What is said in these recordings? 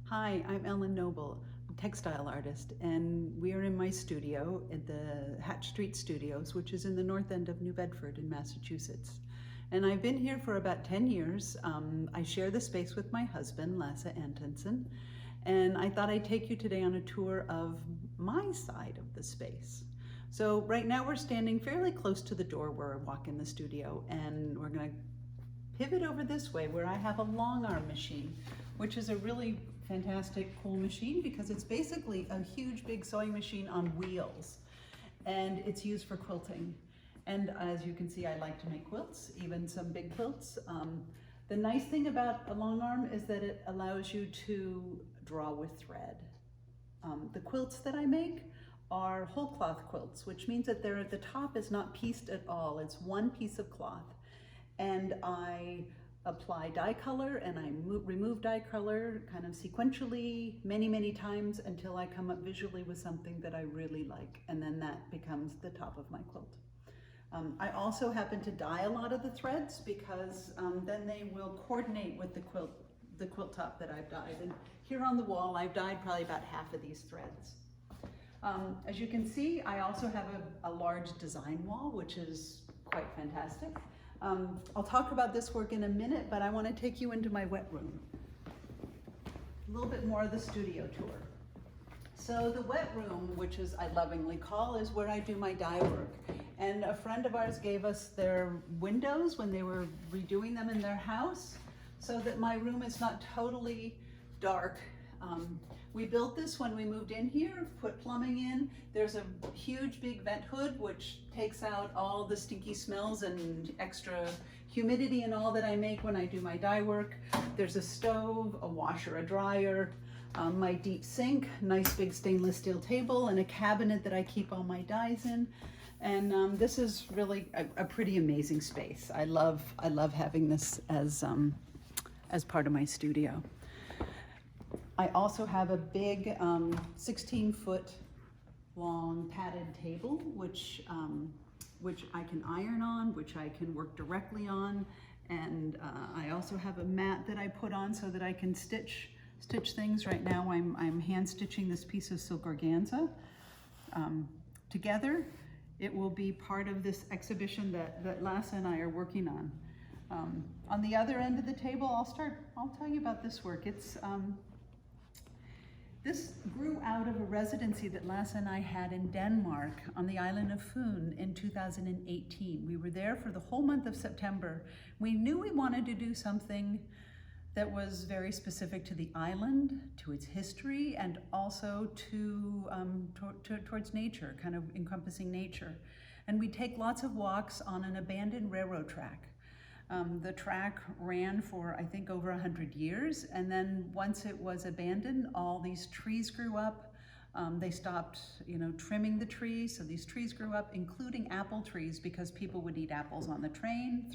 Hi, I'm Elin Noble, a textile artist, and we are in my studio at the Hatch Street Studios, which is in the north end of New Bedford in Massachusetts. And I've been here for about 10 years. I share the space with my husband, Lasse Antonsen, and I thought I'd take you today on a tour of my side of the space. So right now we're standing fairly close to the door where I walk in the studio, and we're going to pivot over this way where I have a long arm machine, which is a really fantastic, cool machine because it's basically a huge, big sewing machine on wheels, and it's used for quilting. And as you can see, I like to make quilts, even some big quilts. The nice thing about a long arm is that it allows you to draw with thread. The quilts that I make are whole cloth quilts, which means that the top is not pieced at all. It's one piece of cloth. And I apply dye color and I remove dye color kind of sequentially many times until I come up visually with something that I really like, and then that becomes the top of my quilt. I also happen to dye a lot of the threads because then they will coordinate with the quilt top that I've dyed. And here on the wall I've dyed probably about half of these threads. As you can see, I also have a large design wall, which is quite fantastic. I'll talk about this work in a minute, but I want to take you into my wet room. A little bit more of the studio tour. So the wet room, which is I lovingly call, is where I do my dye work. And a friend of ours gave us their windows when they were redoing them in their house so that my room is not totally dark. We built this when we moved in here, put plumbing in. There's a huge big vent hood which takes out all the stinky smells and extra humidity and all that I make when I do my dye work. There's a stove, a washer, a dryer, my deep sink, nice big stainless steel table, and a cabinet that I keep all my dyes in. And this is really a pretty amazing space. I love having this as part of my studio. I also have a big 16-foot long padded table, which I can iron on, which I can work directly on. And I also have a mat that I put on so that I can stitch things. Right now I'm hand stitching this piece of silk organza together. It will be part of this exhibition that Lasse and I are working on. On the other end of the table, I'll tell you about this work. This grew out of a residency that Lasse and I had in Denmark on the island of Fyn in 2018. We were there for the whole month of September. We knew we wanted to do something that was very specific to the island, to its history, and also towards nature, kind of encompassing nature. And we'd take lots of walks on an abandoned railroad track. The track ran for, I think, over 100 years, and then once it was abandoned, all these trees grew up. They stopped, trimming the trees, so these trees grew up, including apple trees, because people would eat apples on the train,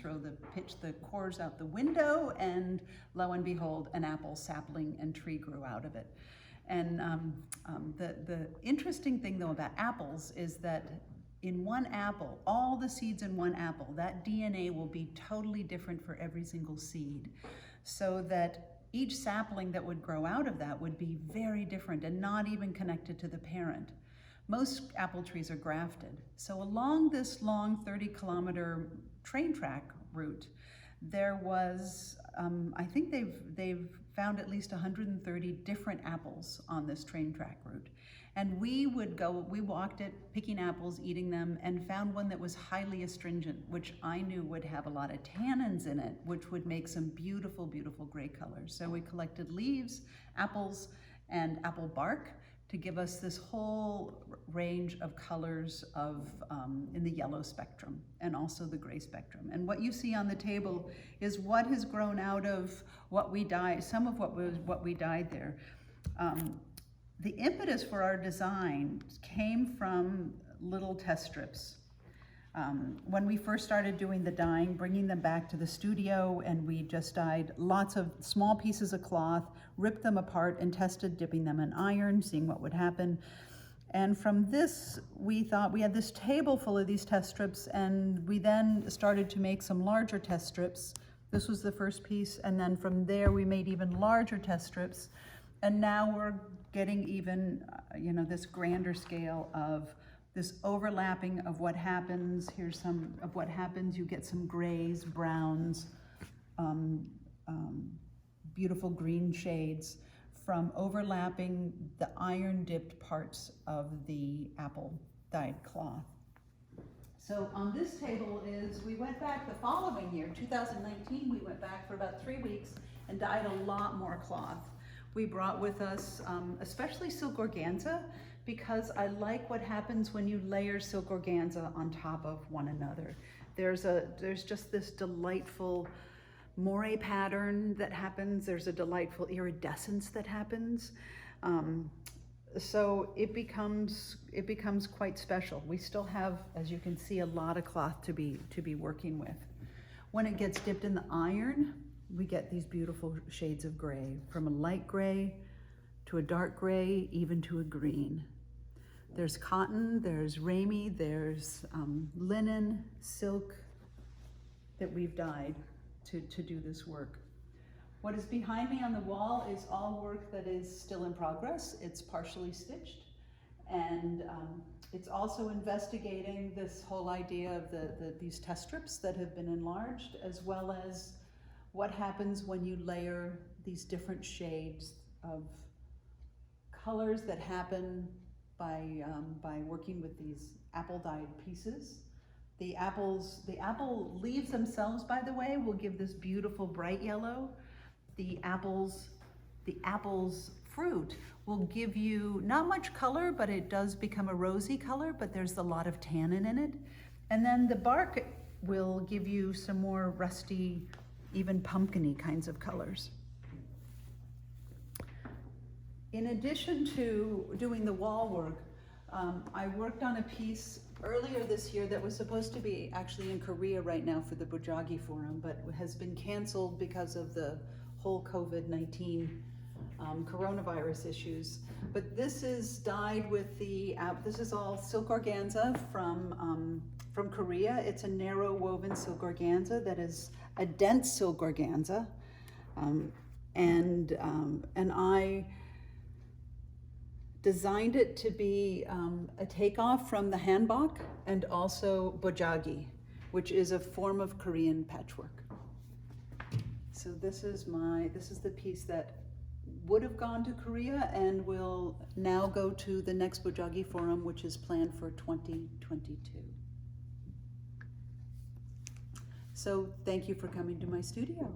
pitch the cores out the window, and lo and behold, an apple sapling and tree grew out of it. And the interesting thing, though, about apples is that in one apple, all the seeds in one apple, that DNA will be totally different for every single seed, so that each sapling that would grow out of that would be very different and not even connected to the parent. Most apple trees are grafted. So along this long 30-kilometer train track route, there was, I think they've found at least 130 different apples on this train track route. And we walked it, picking apples, eating them, and found one that was highly astringent, which I knew would have a lot of tannins in it, which would make some beautiful, beautiful gray colors. So we collected leaves, apples, and apple bark to give us this whole range of colors in the yellow spectrum and also the gray spectrum. And what you see on the table is what has grown out of what we dyed, some of what we dyed there. The impetus for our design came from little test strips. When we first started doing the dyeing, bringing them back to the studio, and we just dyed lots of small pieces of cloth, ripped them apart and tested dipping them in iron, seeing what would happen. And from this, we thought we had this table full of these test strips, and we then started to make some larger test strips. This was the first piece, and then from there we made even larger test strips. And now we're getting even, this grander scale of this overlapping of what happens. Here's some of what happens. You get some grays, browns, beautiful green shades from overlapping the iron dipped parts of the apple dyed cloth. So on this table we went back the following year, 2019, we went back for about 3 weeks and dyed a lot more cloth. We brought with us, especially silk organza, because I like what happens when you layer silk organza on top of one another. There's just this delightful moire pattern that happens. There's a delightful iridescence that happens. So it becomes quite special. We still have, as you can see, a lot of cloth to be working with. When it gets dipped in the iron, we get these beautiful shades of gray, from a light gray to a dark gray, even to a green. There's cotton, there's ramie, there's linen, silk that we've dyed to do this work. What is behind me on the wall is all work that is still in progress. It's partially stitched, and it's also investigating this whole idea of these test strips that have been enlarged, as well as what happens when you layer these different shades of colors that happen by working with these apple dyed pieces. The apple leaves themselves, by the way, will give this beautiful bright yellow. The apple's fruit will give you not much color, but it does become a rosy color, but there's a lot of tannin in it. And then the bark will give you some more rusty, even pumpkin-y kinds of colors. In addition to doing the wall work, I worked on a piece earlier this year that was supposed to be actually in Korea right now for the Bojagi Forum, but has been canceled because of the whole COVID-19 coronavirus issues. But this is dyed with this is all silk organza from Korea. It's a narrow woven silk organza that is a dense silk organza. And I designed it to be a takeoff from the hanbok and also bojagi, which is a form of Korean patchwork. So this is the piece that would have gone to Korea and will now go to the next Bojagi Forum, which is planned for 2022. So thank you for coming to my studio.